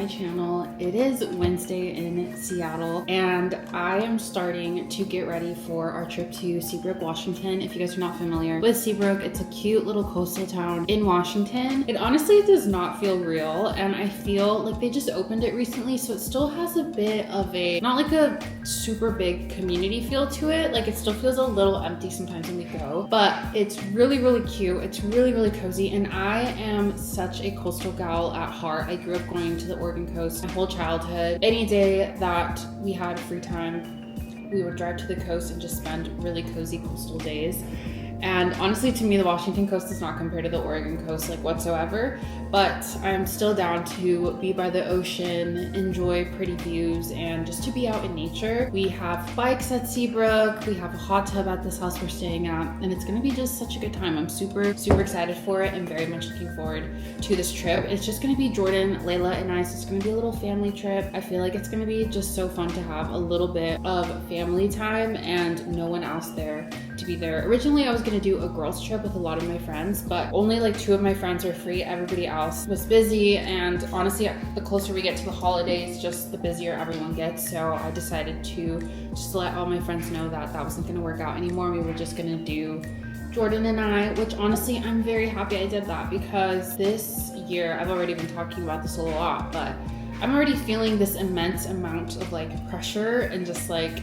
my channel. It is Wednesday in Seattle and I am starting to get ready for our trip to Seabrook, Washington. If you guys are not familiar with Seabrook, it's a cute little coastal town in Washington. It honestly does not feel real, and I feel like they just opened it recently, so it still has a bit of a, not like a super big community feel to it. Like it still feels a little empty sometimes when we go, but it's really, really cute. It's really, really cozy, and I am such a coastal gal at heart. I grew up going to the Oregon coast my whole childhood. Any day that we had free time, we would drive to the coast and just spend really cozy coastal days. And honestly, to me, the Washington coast does not compare to the Oregon coast like whatsoever, but I'm still down to be by the ocean, enjoy pretty views, and just to be out in nature. We have bikes at Seabrook, we have a hot tub at this house we're staying at, and it's gonna be just such a good time. I'm super, super excited for it and very much looking forward to this trip. It's just gonna be Jordan, Layla, and I, so it's gonna be a little family trip. I feel like it's gonna be just so fun to have a little bit of family time and no one else there to be there. Originally, I was gonna do a girls trip with a lot of my friends, but only like 2 of my friends were free. Everybody else was busy, and honestly, the closer we get to the holidays, just the busier everyone gets. So I decided to just let all my friends know that that wasn't gonna work out anymore. We were just gonna do Jordan and I, which honestly, I'm very happy I did that, because this year, I've already been talking about this a lot, but I'm already feeling this immense amount of like pressure and just like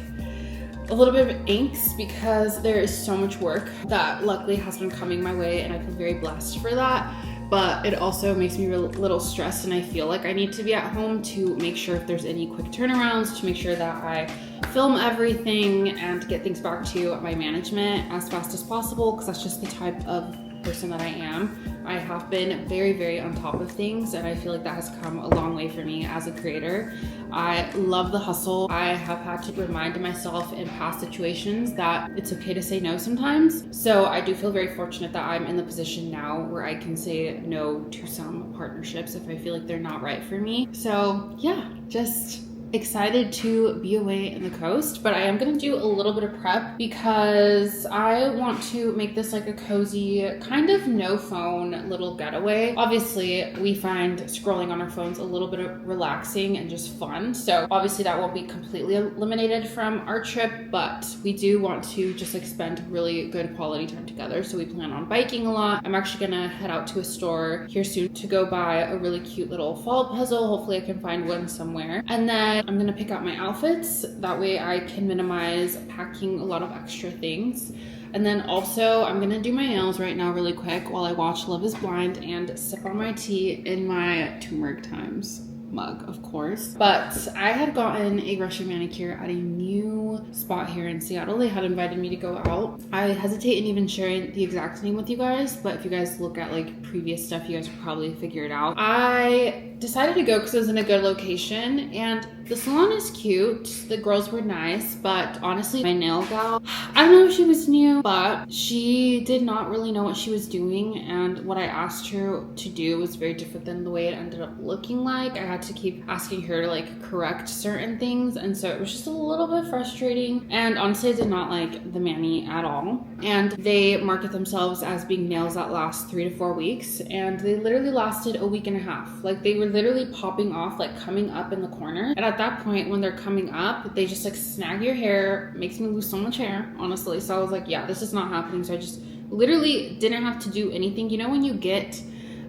a little bit of angst, because there is so much work that luckily has been coming my way, and I feel very blessed for that. But it also makes me a little stressed, and I feel like I need to be at home to make sure if there's any quick turnarounds, to make sure that I film everything and get things back to my management as fast as possible, because that's just the type of person that I am. I have been very, very on top of things, and I feel like that has come a long way for me as a creator. I love the hustle. I have had to remind myself in past situations that it's okay to say no sometimes. So I do feel very fortunate that I'm in the position now where I can say no to some partnerships if I feel like they're not right for me. So yeah, just excited to be away in the coast, but I am gonna do a little bit of prep because I want to make this like a cozy, kind of no phone little getaway. Obviously, we find scrolling on our phones a little bit of relaxing and just fun. So obviously that won't be completely eliminated from our trip, but we do want to just like spend really good quality time together. So we plan on biking a lot. I'm actually gonna head out to a store here soon to go buy a really cute little fall puzzle. Hopefully I can find one somewhere. And then I'm gonna pick out my outfits. That way I can minimize packing a lot of extra things. And then also I'm gonna do my nails right now really quick while I watch Love is Blind and sip on my tea in my turmeric times mug, of course. But I had gotten a Russian manicure at a new spot here in Seattle. They had invited me to go out. I hesitate in even sharing the exact name with you guys, but if you guys look at like previous stuff, you guys will probably figure it out. I decided to go because it was in a good location, and the salon is cute. The girls were nice, but honestly, my nail gal, I don't know if she was new, but she did not really know what she was doing, and what I asked her to do was very different than the way it ended up looking like. I had to keep asking her to like correct certain things, and so it was just a little bit frustrating, and honestly, I did not like the mani at all. And they market themselves as being nails that last 3 to 4 weeks, and they literally lasted a week and a half. Like they were literally popping off, like coming up in the corner, and at that point when they're coming up, they just like snag your hair. Makes me lose so much hair, honestly. So I was like, yeah, this is not happening. So I just literally didn't have to do anything. You know, when you get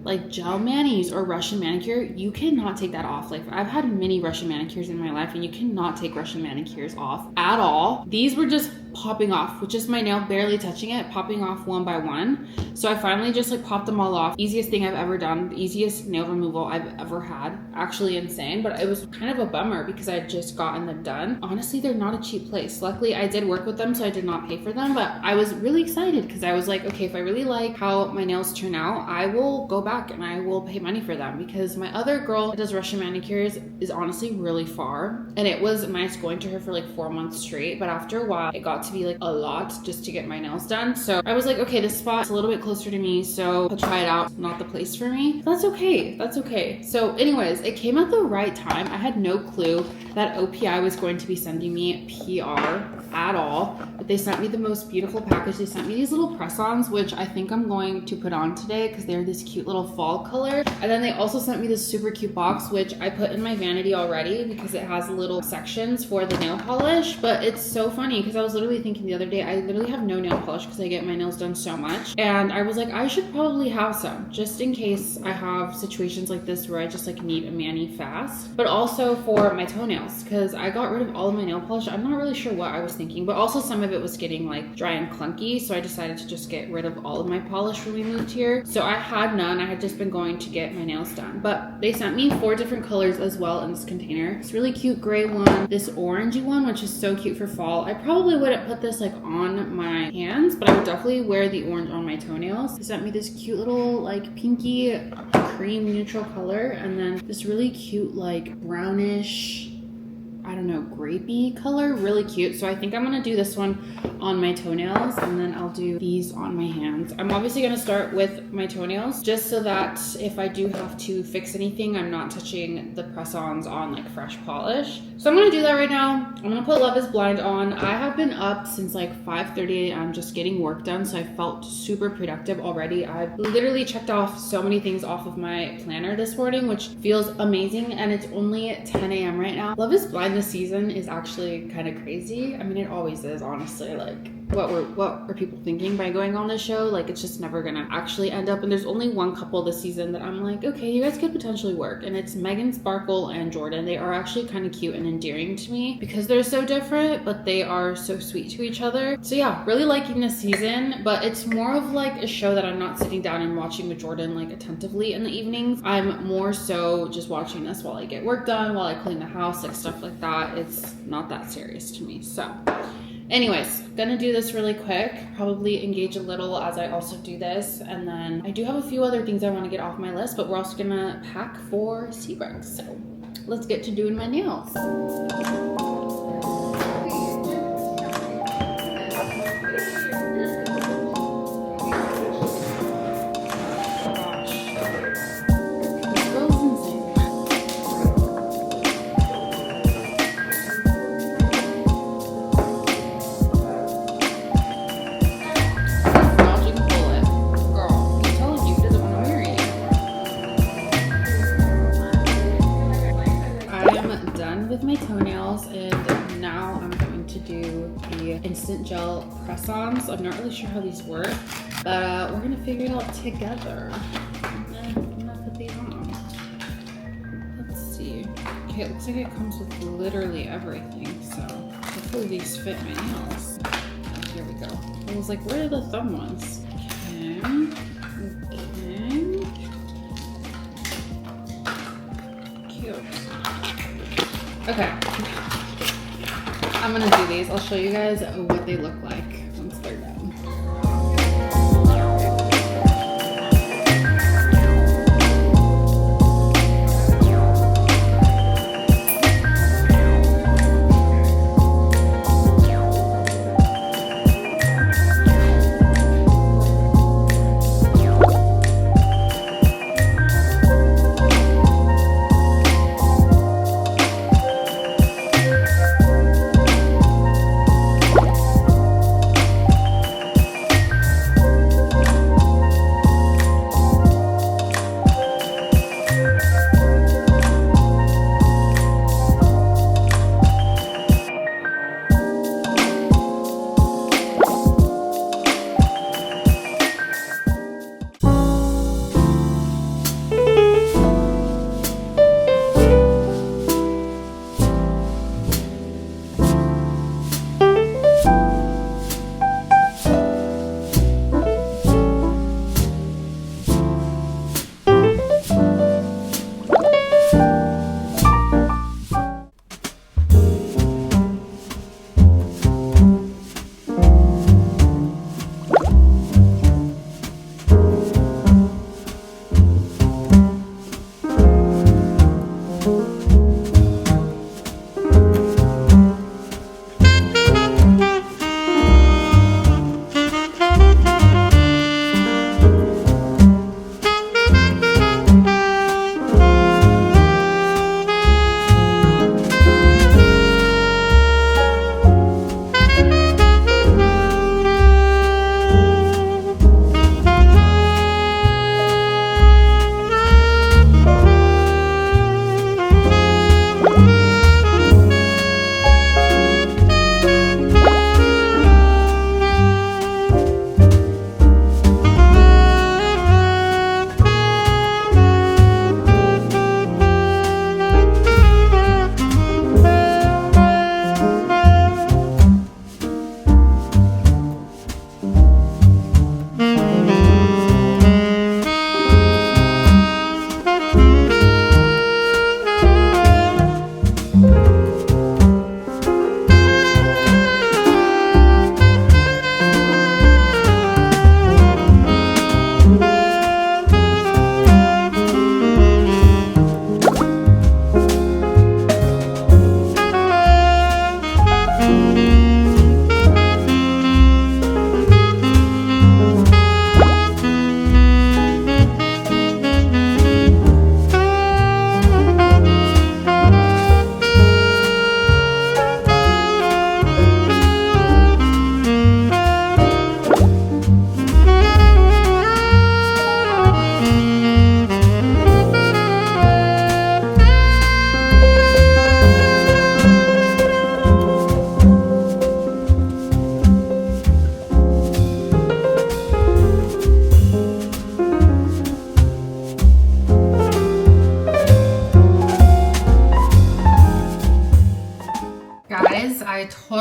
like gel manis or Russian manicure, you cannot take that off. Like I've had many Russian manicures in my life, and you cannot take Russian manicures off at all. These were just popping off with just my nail barely touching it, popping off one by one. So I finally just like popped them all off. Easiest thing I've ever done, the easiest nail removal I've ever had. Actually insane, but it was kind of a bummer because I had just gotten them done. Honestly, they're not a cheap place. Luckily, I did work with them, so I did not pay for them, but I was really excited because I was like, okay, if I really like how my nails turn out, I will go back and I will pay money for them, because my other girl that does Russian manicures is honestly really far, and it was nice going to her for like 4 months straight, but after a while, it got to be like a lot just to get my nails done. So I was like, okay, this spot's a little bit closer to me, so I'll try it out. Not the place for me. That's okay. That's okay. So anyways, it came at the right time. I had no clue that OPI was going to be sending me PR at all, but they sent me the most beautiful package. They sent me these little press-ons, which I think I'm going to put on today because they're this cute little fall color. And then they also sent me this super cute box, which I put in my vanity already because it has little sections for the nail polish. But it's so funny because I was literally thinking the other day, I literally have no nail polish because I get my nails done so much. And I was like, I should probably have some just in case I have situations like this where I just like need a mani fast, but also for my toenails because I got rid of all of my nail polish. I'm not really sure what I was thinking, but also some of it was getting like dry and clunky, so I decided to just get rid of all of my polish when we moved here. So I had none. I had just been going to get my nails done, but they sent me 4 different colors as well in this container. This really cute gray one, this orangey one, which is so cute for fall. I probably wouldn't put this like on my hands, but I would definitely wear the orange on my toenails. They sent me this cute little like pinky cream neutral color, and then this really cute like brownish, I don't know, grapey color, really cute. So I think I'm gonna do this one on my toenails, and then I'll do these on my hands. I'm obviously gonna start with my toenails just so that if I do have to fix anything, I'm not touching the press-ons on like fresh polish. So I'm gonna do that right now. I'm gonna put Love is Blind on. I have been up since like 5:30 a.m. just getting work done, so I felt super productive already. I've literally checked off so many things off of my planner this morning, which feels amazing, and it's only 10 a.m. right now. Love is Blind this season is actually kind of crazy. I mean, it always is, honestly. Like, what are people thinking by going on this show? Like, it's just never gonna actually end up. And there's only one couple this season that I'm like, okay, you guys could potentially work, and it's Megan Sparkle and Jordan. They are actually kind of cute and endearing to me because they're so different, but they are so sweet to each other. So yeah, really liking this season, but it's more of like a show that I'm not sitting down and watching with Jordan like attentively in the evenings. I'm more so just watching this while I get work done, while I clean the house, like stuff like that. It's not that serious to me. So anyways, gonna do this really quick, probably engage a little as I also do this, and then I do have a few other things I want to get off my list, but we're also gonna pack for Seabrook. So let's get to doing my nails. With my toenails, and now I'm going to do the instant gel press-ons. I'm not really sure how these work, but we're gonna figure it out together. I'm gonna put these on. Let's see. Okay, it looks like it comes with literally everything, so hopefully these fit my nails. Oh, here we go. I was like, where are the thumb ones? Okay. Cute. Okay, I'm gonna do these. I'll show you guys what they look like once they're done.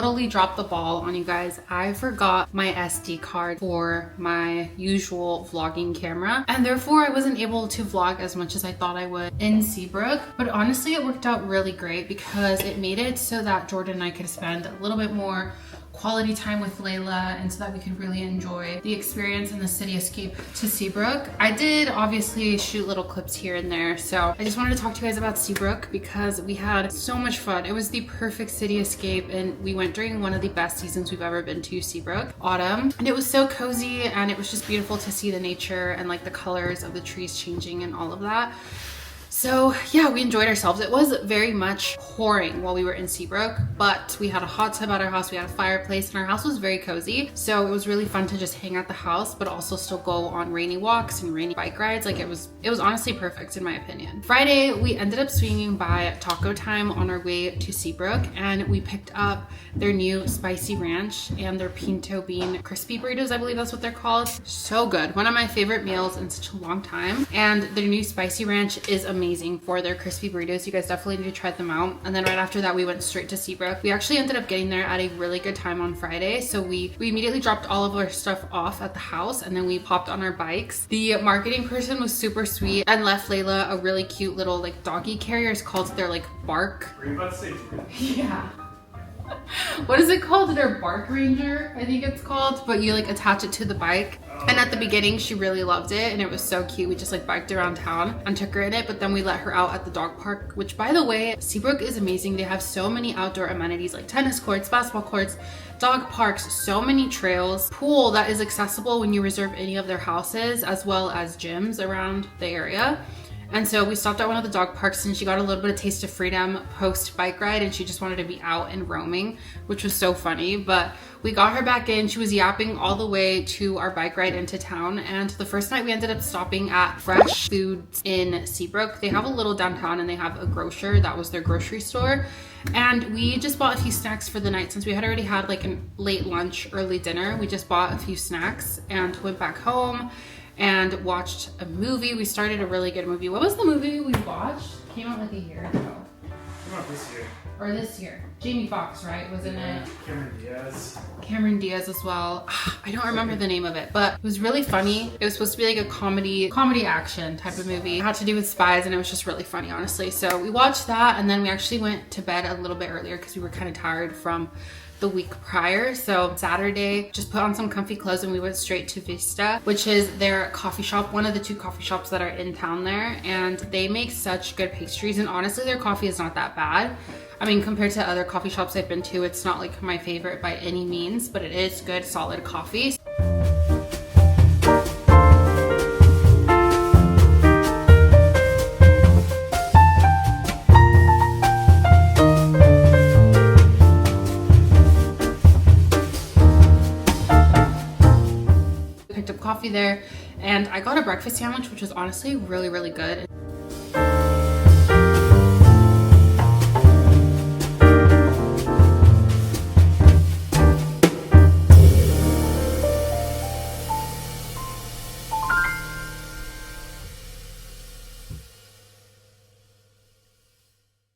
totally dropped the ball on you guys. I forgot my SD card for my usual vlogging camera, and therefore I wasn't able to vlog as much as I thought I would in Seabrook. But honestly, it worked out really great because it made it so that Jordan and I could spend a little bit more quality time with Layla, and so that we could really enjoy the experience and the city escape to Seabrook. I did obviously shoot little clips here and there, so I just wanted to talk to you guys about Seabrook because we had so much fun. It was the perfect city escape, and we went during one of the best seasons we've ever been to, Seabrook, autumn, and it was so cozy, and it was just beautiful to see the nature and like the colors of the trees changing and all of that. So yeah, we enjoyed ourselves. It was very much pouring while we were in Seabrook, but we had a hot tub at our house, we had a fireplace, and our house was very cozy. So it was really fun to just hang at the house, but also still go on rainy walks and rainy bike rides. Like it was honestly perfect in my opinion. Friday, we ended up swinging by Taco Time on our way to Seabrook, and we picked up their new spicy ranch and their pinto bean crispy burritos. I believe that's what they're called. So good. One of my favorite meals in such a long time. And their new spicy ranch is amazing for their crispy burritos. You guys definitely need to try them out. And then right after that, we went straight to Seabrook. We actually ended up getting there at a really good time on Friday. So we immediately dropped all of our stuff off at the house, and then we popped on our bikes. The marketing person was super sweet and left Layla a really cute little like doggy carrier. It's called their like bark. Were you about to say? Yeah. What is it called? Their bark ranger, I think it's called, but you like attach it to the bike. And at the beginning, she really loved it, and it was so cute. We just like biked around town and took her in it, but then we let her out at the dog park, which by the way, Seabrook is amazing. They have so many outdoor amenities like tennis courts, basketball courts, dog parks, so many trails, pool that is accessible when you reserve any of their houses, as well as gyms around the area. And so we stopped at one of the dog parks, and she got a little bit of taste of freedom post bike ride, and she just wanted to be out and roaming, which was so funny. But we got her back in. She was yapping all the way to our bike ride into town. And the first night we ended up stopping at Fresh Foods in Seabrook. They have a little downtown, and they have a grocer. That was their grocery store. And we just bought a few snacks for the night since we had already had like a late lunch, early dinner. We just bought a few snacks and went back home and watched a movie. We started a really good movie. What was the movie we watched? Came out like a year ago. Came out this year. Or this year. Jamie Foxx, right? Was in it? Cameron Diaz. Cameron Diaz as well. I don't remember the name of it, but it was really funny. It was supposed to be like a comedy action type of movie. It had to do with spies, and it was just really funny, honestly. So we watched that, and then we actually went to bed a little bit earlier because we were kind of tired from the week prior. So Saturday, just put on some comfy clothes and we went straight to Vista, which is their coffee shop, one of the two coffee shops that are in town there. And they make such good pastries, and honestly their coffee is not that bad. I mean, compared to other coffee shops I've been to, it's not like my favorite by any means, but it is good, solid coffee. Picked up coffee there, and I got a breakfast sandwich, which was honestly really, really good.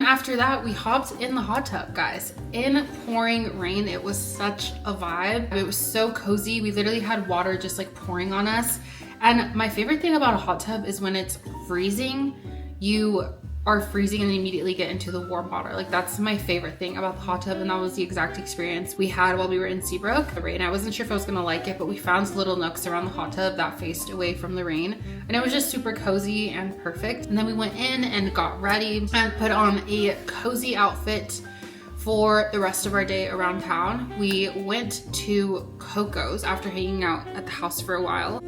After that, we hopped in the hot tub, guys. In pouring rain, it was such a vibe. It was so cozy. We literally had water just like pouring on us. And my favorite thing about a hot tub is when it's freezing, you are freezing and immediately get into the warm water. Like that's my favorite thing about the hot tub, and that was the exact experience we had while we were in Seabrook. The rain, I wasn't sure if I was gonna like it, but we found little nooks around the hot tub that faced away from the rain, and it was just super cozy and perfect. And then we went in and got ready and put on a cozy outfit for the rest of our day around town. We went to Coco's after hanging out at the house for a while.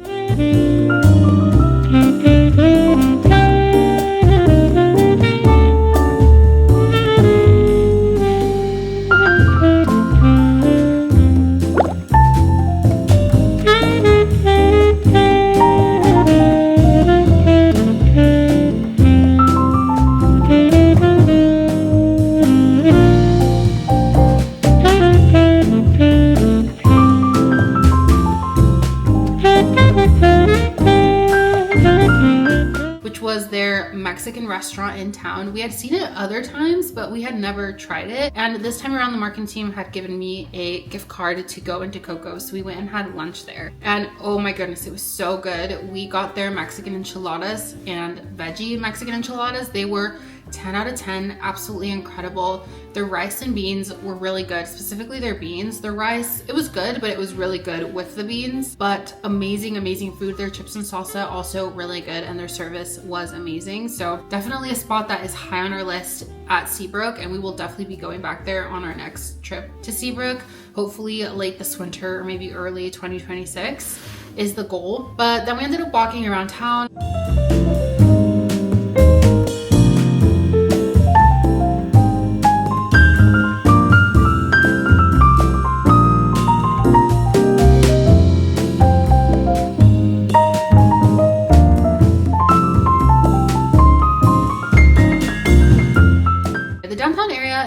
was their Mexican restaurant in town. We had seen it other times, but we had never tried it. And this time around, the marketing team had given me a gift card to go into xoxo. So we went and had lunch there. And oh my goodness, it was so good. We got their Mexican enchiladas and veggie Mexican enchiladas. They were 10 out of 10, absolutely incredible. Their rice and beans were really good, specifically their beans. Their rice, it was good, but it was really good with the beans, but amazing, amazing food. Their chips and salsa also really good, and their service was amazing. So definitely a spot that is high on our list at Seabrook, and we will definitely be going back there on our next trip to Seabrook, hopefully late this winter or maybe early 2026 is the goal. But then we ended up walking around town.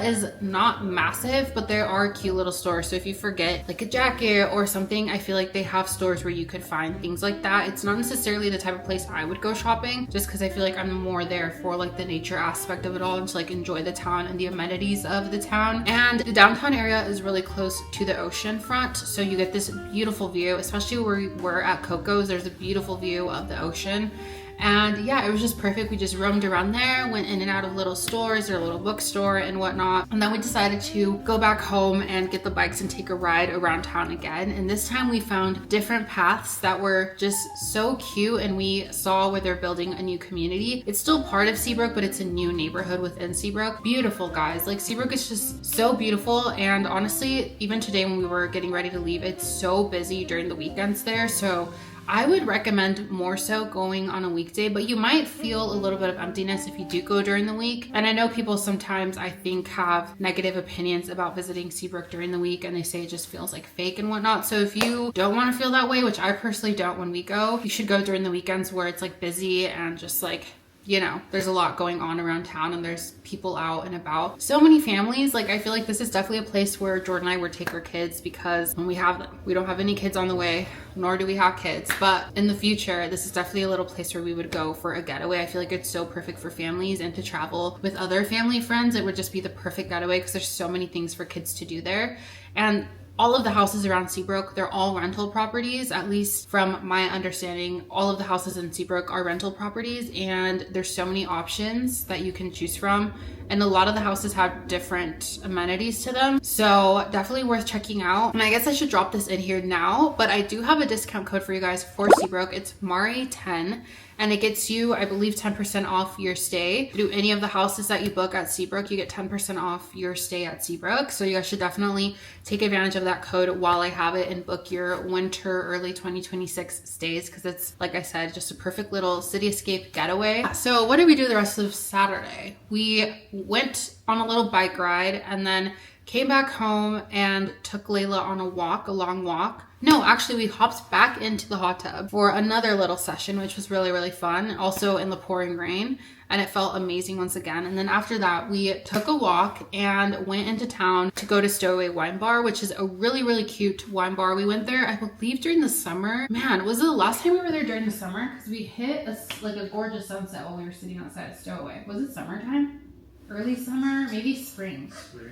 Is not massive, but there are cute little stores. So if you forget like a jacket or something, I feel like they have stores where you could find things like that. It's not necessarily the type of place I would go shopping, just because I feel like I'm more there for like the nature aspect of it all and to like enjoy the town and the amenities of the town. And the downtown area is really close to the ocean front, so you get this beautiful view, especially where we were at Coco's. There's a beautiful view of the ocean. And yeah, it was just perfect. We just roamed around there, went in and out of little stores or a little bookstore and whatnot. And then we decided to go back home and get the bikes and take a ride around town again. And this time we found different paths that were just so cute, and we saw where they're building a new community. It's still part of Seabrook, but it's a new neighborhood within Seabrook. Beautiful, guys. Like, Seabrook is just so beautiful. And honestly, even today when we were getting ready to leave, it's so busy during the weekends there. So I would recommend more so going on a weekday, but you might feel a little bit of emptiness if you do go during the week. And I know people sometimes, I think, have negative opinions about visiting Seabrook during the week, and they say it just feels like fake and whatnot. So if you don't want to feel that way, which I personally don't when we go, you should go during the weekends where it's like busy and just like, you know, there's a lot going on around town and there's people out and about. So many families. Like, I feel like this is definitely a place where Jordan and I would take our kids, because when we have them, we don't have any kids on the way, nor do we have kids. But in the future, this is definitely a little place where we would go for a getaway. I feel like it's so perfect for families and to travel with other family friends. It would just be the perfect getaway because there's so many things for kids to do there. And all of the houses around Seabrook, they're all rental properties, at least from my understanding. All of the houses in Seabrook are rental properties, and there's so many options that you can choose from. And a lot of the houses have different amenities to them. So definitely worth checking out. And I guess I should drop this in here now, but I do have a discount code for you guys for Seabrook. It's Mari10. And it gets you, I believe, 10% off your stay. Do any of the houses that you book at Seabrook, you get 10% off your stay at Seabrook. So you guys should definitely take advantage of that code while I have it and book your winter, early 2026 stays, because it's, like I said, just a perfect little city escape getaway. So what did we do the rest of Saturday? We went on a little bike ride and then came back home and took Layla on a walk, a long walk. No, actually we hopped back into the hot tub for another little session, which was really, really fun. Also in the pouring rain, and it felt amazing once again. And then after that, we took a walk and went into town to go to Stowaway Wine Bar, which is a really, really cute wine bar. We went there, I believe, during the summer. Man, was it the last time we were there during the summer? Because we hit a gorgeous sunset while we were sitting outside at Stowaway. Was it summertime? Early summer, maybe spring.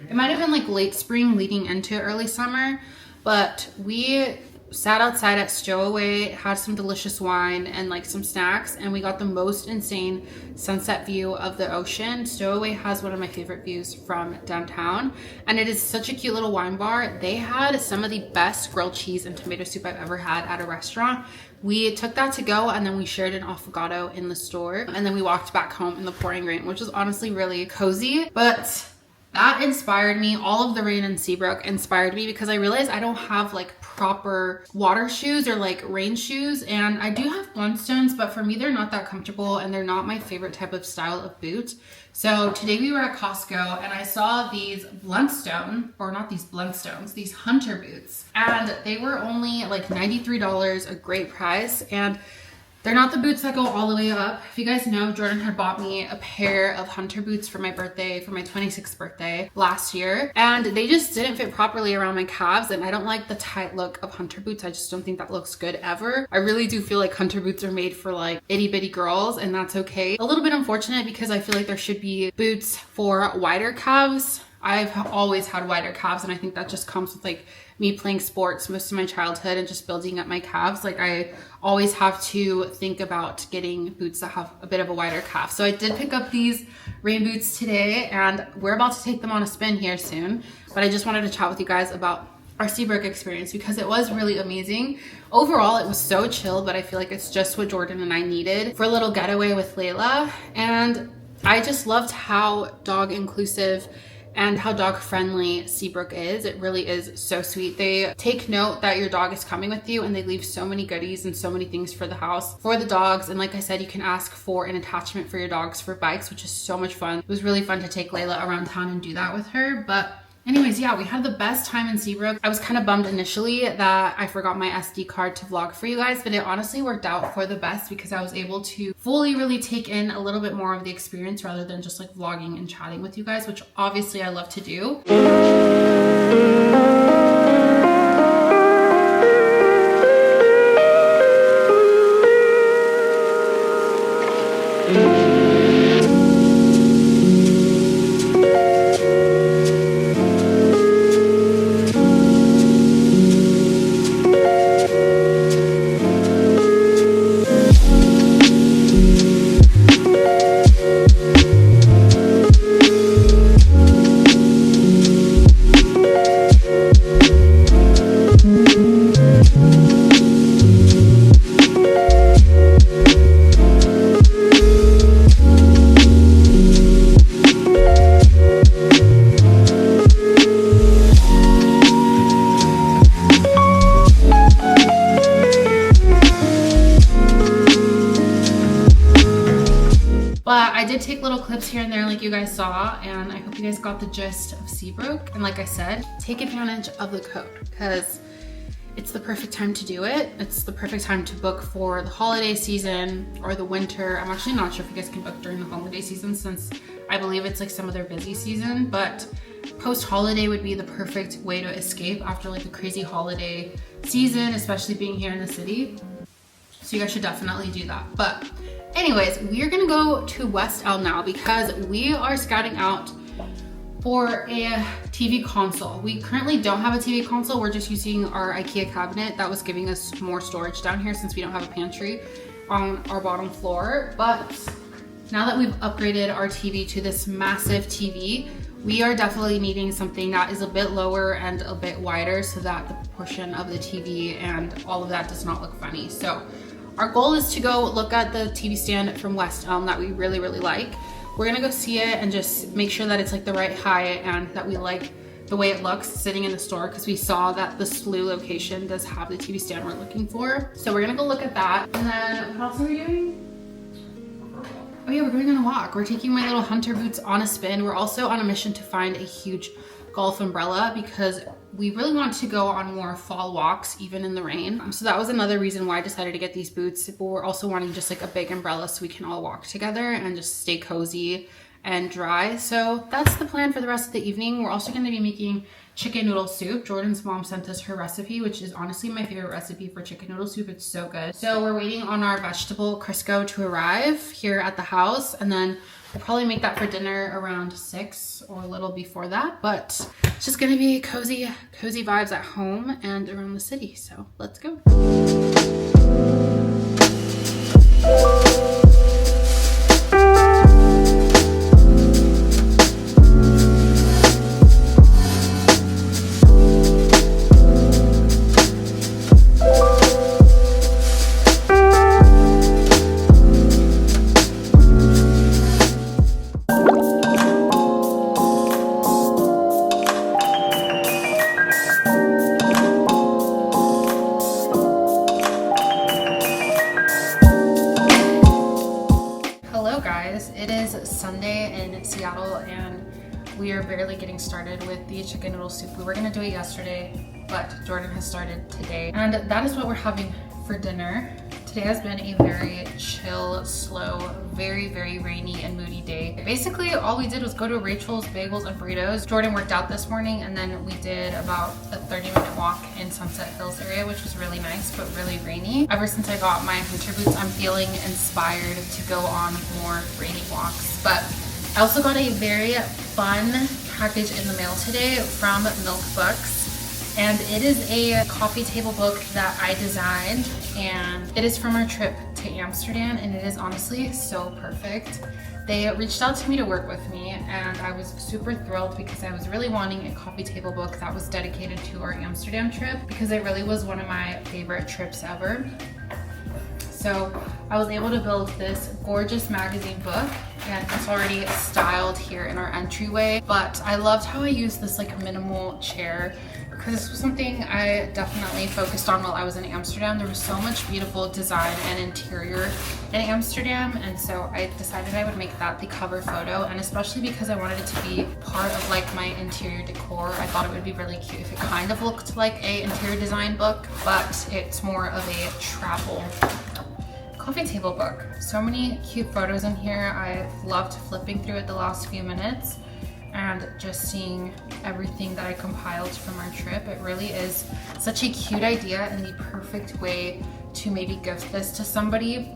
It might have been like late spring leading into early summer, but we sat outside at Stowaway, had some delicious wine and like some snacks, and we got the most insane sunset view of the ocean. Stowaway has one of my favorite views from downtown, and it is such a cute little wine bar. They had some of the best grilled cheese and tomato soup I've ever had at a restaurant. We took that to go, and then we shared an affogato in the store, and then we walked back home in the pouring rain, which was honestly really cozy. But that inspired me. All of the rain in Seabrook inspired me, because I realized I don't have like proper water shoes or like rain shoes, and I do have Blundstones, but for me they're not that comfortable and they're not my favorite type of style of boot. So today we were at Costco and I saw these Blundstone, or not these Blundstones, these Hunter boots, and they were only like $93, a great price. And They're not the boots that go all the way up. If you guys know, Jordan had bought me a pair of hunter boots for my birthday, for my 26th birthday last year. And they just didn't fit properly around my calves. And I don't like the tight look of hunter boots. I just don't think that looks good ever. I really do feel like hunter boots are made for like itty bitty girls, and that's okay. A little bit unfortunate because I feel like there should be boots for wider calves. I've always had wider calves, and I think that just comes with like me playing sports most of my childhood and just building up my calves. Like I always have to think about getting boots that have a bit of a wider calf. So I did pick up these rain boots today, and we're about to take them on a spin here soon. But I just wanted to chat with you guys about our Seabrook experience because it was really amazing. Overall, it was so chill, but I feel like it's just what Jordan and I needed for a little getaway with Layla. And I just loved how dog inclusive and how dog friendly Seabrook is. It really is so sweet. They take note that your dog is coming with you, and they leave so many goodies and so many things for the house for the dogs. And like I said, you can ask for an attachment for your dogs for bikes, which is so much fun. It was really fun to take Layla around town and do that with her. But anyways, yeah, we had the best time in Seabrook. I was kind of bummed initially that I forgot my SD card to vlog for you guys, but it honestly worked out for the best because I was able to fully really take in a little bit more of the experience rather than just like vlogging and chatting with you guys, which obviously I love to do. But I did take little clips here and there like you guys saw, and I hope you guys got the gist of Seabrook. And like I said, take advantage of the code because it's the perfect time to do it. It's the perfect time to book for the holiday season or the winter. I'm actually not sure if you guys can book during the holiday season since I believe it's like some of their busy season, but post-holiday would be the perfect way to escape after like the crazy holiday season, especially being here in the city. So you guys should definitely do that. But anyways, we are gonna go to West Elm now because we are scouting out for a TV console. We currently don't have a TV console. We're just using our IKEA cabinet that was giving us more storage down here since we don't have a pantry on our bottom floor. But now that we've upgraded our TV to this massive TV, we are definitely needing something that is a bit lower and a bit wider so that the proportion of the TV and all of that does not look funny. So our goal is to go look at the TV stand from West Elm that we really, really like. We're gonna go see it and just make sure that it's like the right height and that we like the way it looks sitting in the store because we saw that the SLU location does have the TV stand we're looking for. So we're gonna go look at that. And then what else are we doing? Oh yeah, we're going on a walk. We're taking my little hunter boots on a spin. We're also on a mission to find a huge golf umbrella because we really want to go on more fall walks even in the rain. So that was another reason why I decided to get these boots, but we're also wanting just like a big umbrella so we can all walk together and just stay cozy and dry. So that's the plan for the rest of the evening. We're also going to be making chicken noodle soup. Jordan's mom sent us her recipe, which is honestly my favorite recipe for chicken noodle soup. It's so good. So we're waiting on our vegetable Crisco to arrive here at the house, and then we'll probably make that for dinner around 6 or a little before that. But it's just gonna be cozy vibes at home and around the city. So let's go. It is Sunday in Seattle and we are barely getting started with the chicken noodle soup. We were gonna do it yesterday, but Jordan has started today. And that is what we're having for dinner. Today has been a very chill, slow, very rainy and moody day. Basically, all we did was go to Rachel's Bagels and Burritos. Jordan worked out this morning, and then we did about a 30-minute walk in Sunset Hills area, which was really nice, but really rainy. Ever since I got my winter boots, I'm feeling inspired to go on more rainy walks. But I also got a very fun package in the mail today from Milk Books. And it is a coffee table book that I designed, and it is from our trip to Amsterdam, and it is honestly so perfect. They reached out to me to work with me, and I was super thrilled because I was really wanting a coffee table book that was dedicated to our Amsterdam trip, because it really was one of my favorite trips ever. So I was able to build this gorgeous magazine book, and it's already styled here in our entryway. But I loved how I used this like minimal chair, because this was something I definitely focused on while I was in Amsterdam. There was so much beautiful design and interior in Amsterdam, and so I decided I would make that the cover photo. And especially because I wanted it to be part of like my interior decor, I thought it would be really cute if it kind of looked like a interior design book, but it's more of a travel coffee table book. So many cute photos in here. I loved flipping through it the last few minutes and just seeing everything that I compiled from our trip. It really is such a cute idea and the perfect way to maybe gift this to somebody.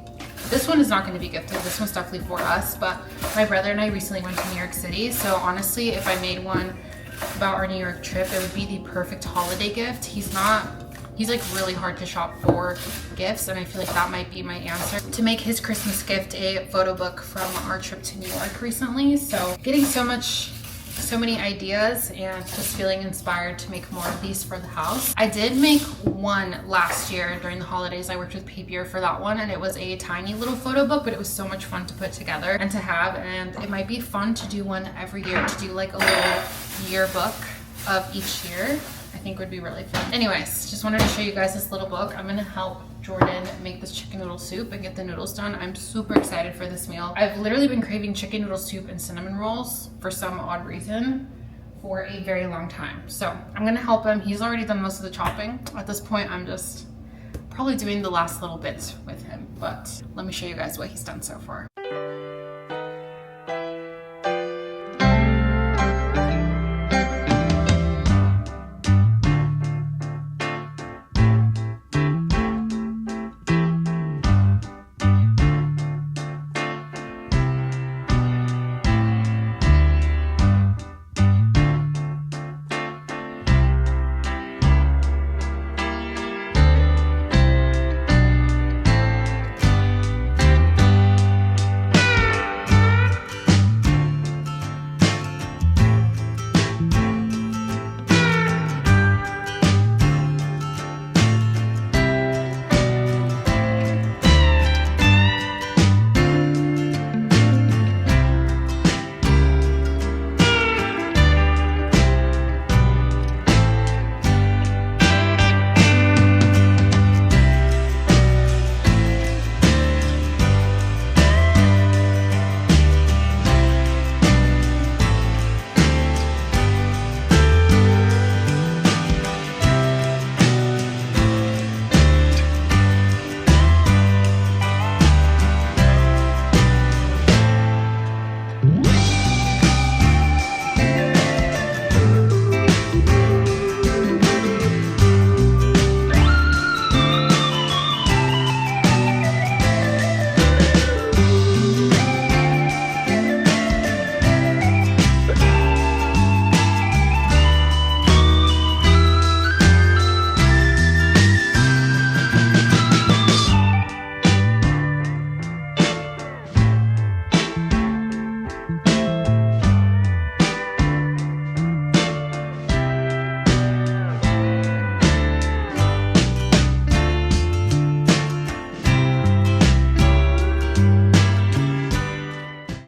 This one is not going to be gifted. This one's definitely for us, but my brother and I recently went to New York City, so honestly, if I made one about our New York trip, it would be the perfect holiday gift. He's like really hard to shop for gifts, and I feel like that might be my answer to make his Christmas gift a photo book from our trip to New York recently. So getting so many ideas and just feeling inspired to make more of these for the house. I did make one last year during the holidays. I worked with Papier for that one, and it was a tiny little photo book, but it was so much fun to put together and to have, and it might be fun to do one every year, to do like a little yearbook of each year. I think would be really fun. Anyways, just wanted to show you guys this little book. I'm gonna help Jordan make this chicken noodle soup and get the noodles done. I'm super excited for this meal. I've literally been craving chicken noodle soup and cinnamon rolls for some odd reason for a very long time. So I'm gonna help him. He's already done most of the chopping. At this point, I'm just probably doing the last little bits with him, but let me show you guys what he's done so far.